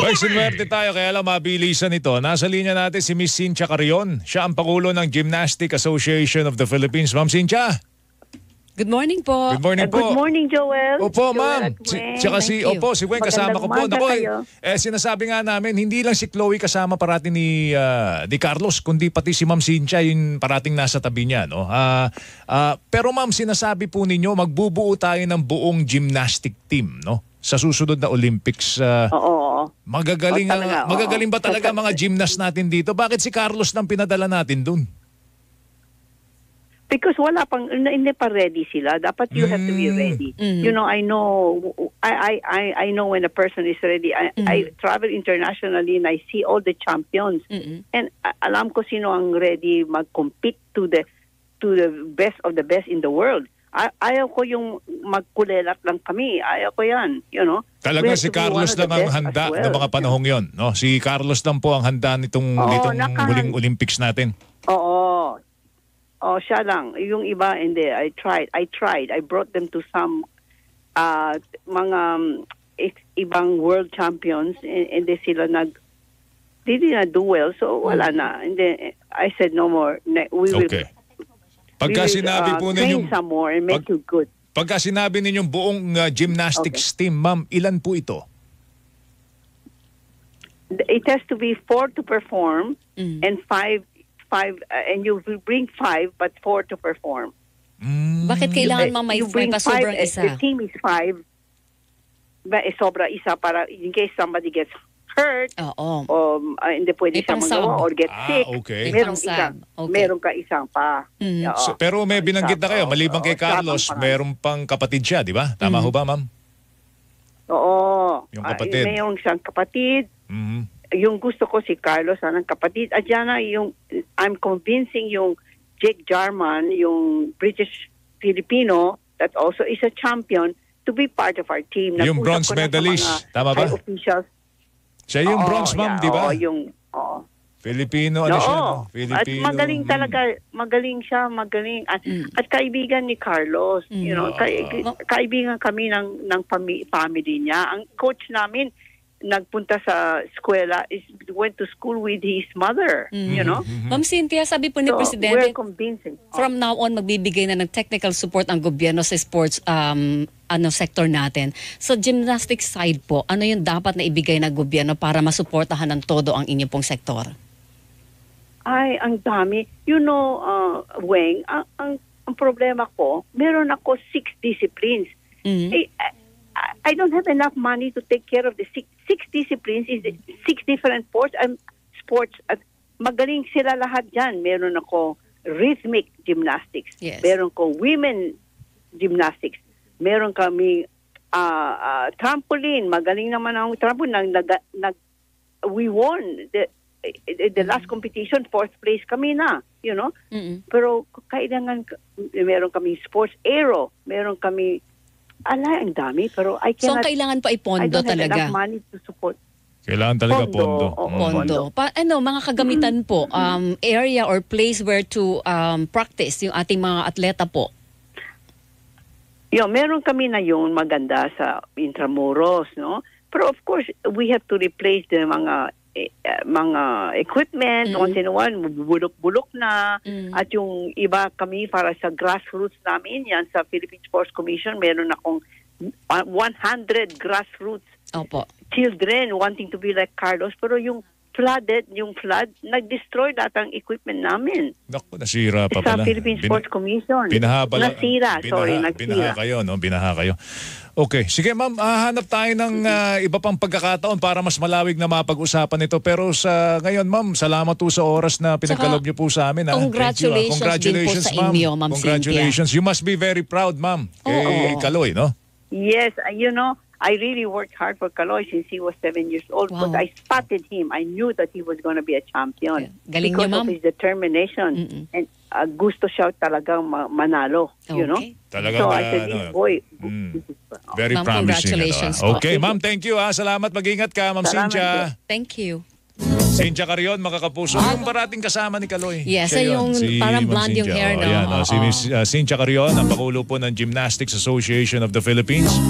Well, sinuwerte tayo kaya lang mabilisan ito. Nasa linya natin si Miss Cynthia Carrion. Siya ang Pangulo ng Gymnastic Association of the Philippines. Ma'am Cynthia. Good morning po. Good morning po. Good morning, Joel. Opo, Joel ma'am. at Gwen. Tsaka si Gwen kasama ko po. Magandang Nako, umaga sinasabi nga namin, hindi lang si Chloe kasama parati ni Carlos, kundi pati si Ma'am Cynthia yung parating nasa tabi niya. No? Pero ma'am, sinasabi po ninyo, magbubuo tayo ng buong gymnastic team, no? Sa susunod na Olympics. Oo. Magagaling, magagaling ba talaga mga gymnast natin dito? Bakit si Carlos nang pinadala natin dun? Because hindi pa ready sila. Dapat you have to be ready. You know, I know when a person is ready. I travel internationally and I see all the champions. And alam ko sino ang ready mag-compete to the best of the best in the world. Ayaw ko yung magkulelat lang kami. Ayaw ko yan, you know. Talaga si Carlos lang ang handa ng mga panahong yon, no? Si Carlos lang po ang handa nitong muling Olympics natin. Oo. Oh, siya lang. Yung iba, hindi. I tried. I brought them to some mga ibang world champions and they sila they didn't do well. So, wala na. And then, I said no more. We will, Pagka sinabi po train some more and make you good. Pagka sinabi ninyong buong gymnastics team, ma'am, ilan po ito? It has to be 4 to perform and 5 and you will bring 5 but 4 to perform. Bakit kailangan may sobrang isa? The team is 5. Sobra isa para in case somebody gets hurt. Hindi pwede siya magawa or get sick. Okay. Meron ka isang pa. Pero may binanggit na kayo, maliban kay Carlos, meron pang kapatid siya, di ba? Tama ho ba, ma'am? Oo. Yung kapatid. Mayroong siyang kapatid. Yung gusto ko si Carlos, anong kapatid. At yan na I'm convincing yung Jake Jarman, yung British Filipino, that also is a champion, to be part of our team. Yung bronze medalist, tama ba? Officials. Siya yung bronze, ma'am, di ba? Filipino, ano siya? No? At Filipino. magaling talaga, magaling siya. At kaibigan ni Carlos, you know, kaibigan kami ng family niya. Ang coach namin, nagpunta sa eskwela, went to school with his mother, you know? Ma'am Cynthia, sabi po ni Presidente, we're convincing. From now on, magbibigay na ng technical support ang gobyerno sa sports sector natin. So, gymnastics side po, ano yung dapat na ibigay ng gobyerno para masuportahan ng todo ang inyong pong sektor? Ay, ang dami. You know, Weng, ang problema ko, meron ako 6 disciplines. I don't have enough money to take care of the six disciplines. Is 6 different sports. At magaling sila lahat dyan. Meron ako rhythmic gymnastics. Yes. Meron ko women gymnastics. Meron kami trampoline. Magaling naman ang trampoline. We won the last competition. 4th place kami na. You know? Pero kailangan, meron kami sports aero. Meron kami ang dami, pero I cannot... So, kailangan pa ipondo talaga? I don't have enough money to support. Kailangan talaga pondo. Pondo. Mga kagamitan po, area or place where to practice yung ating mga atleta po? Meron kami na yun maganda sa Intramuros, no? Pero of course, we have to replace the mga equipment, once in a while, bulok-bulok na. At yung iba kami para sa grassroots namin, yan sa Philippine Sports Commission, meron akong 100 grassroots children wanting to be like Carlos. Pero yung flood, nag-destroy lahat ang equipment namin. Naku, nasira pa pala. Sa Philippine Sports Commission. Nasira. Binaha kayo, no? Binaha kayo. Okay. Sige, ma'am, hanap tayo ng iba pang pagkakataon para mas malawig na mapag-usapan ito. Pero sa ngayon, ma'am, salamat po sa oras na pinagkalob niyo po sa amin. Congratulations din po sa inyo, ma'am Cynthia. Congratulations. You must be very proud, ma'am, kay Kaloy, no? Yes, you know, I really worked hard for Kaloy since he was 7 years old. Wow. Because I spotted him. I knew that he was going to be a champion. Galing niyo, ma'am. Because of his determination. And gusto siya talagang manalo, you know? Talagang, so I said, this boy, very promising. Congratulations. Okay, ma'am, thank you. Salamat, mag-ingat ka, ma'am Cynthia. Thank you. Cynthia Carrion, mga kapuso. Yung parating kasama ni Kaloy. Yes, yung parang blonde yung hair, no? Si Miss Cynthia Carrion, ang Pangulo po ng Gymnastics Association of the Philippines.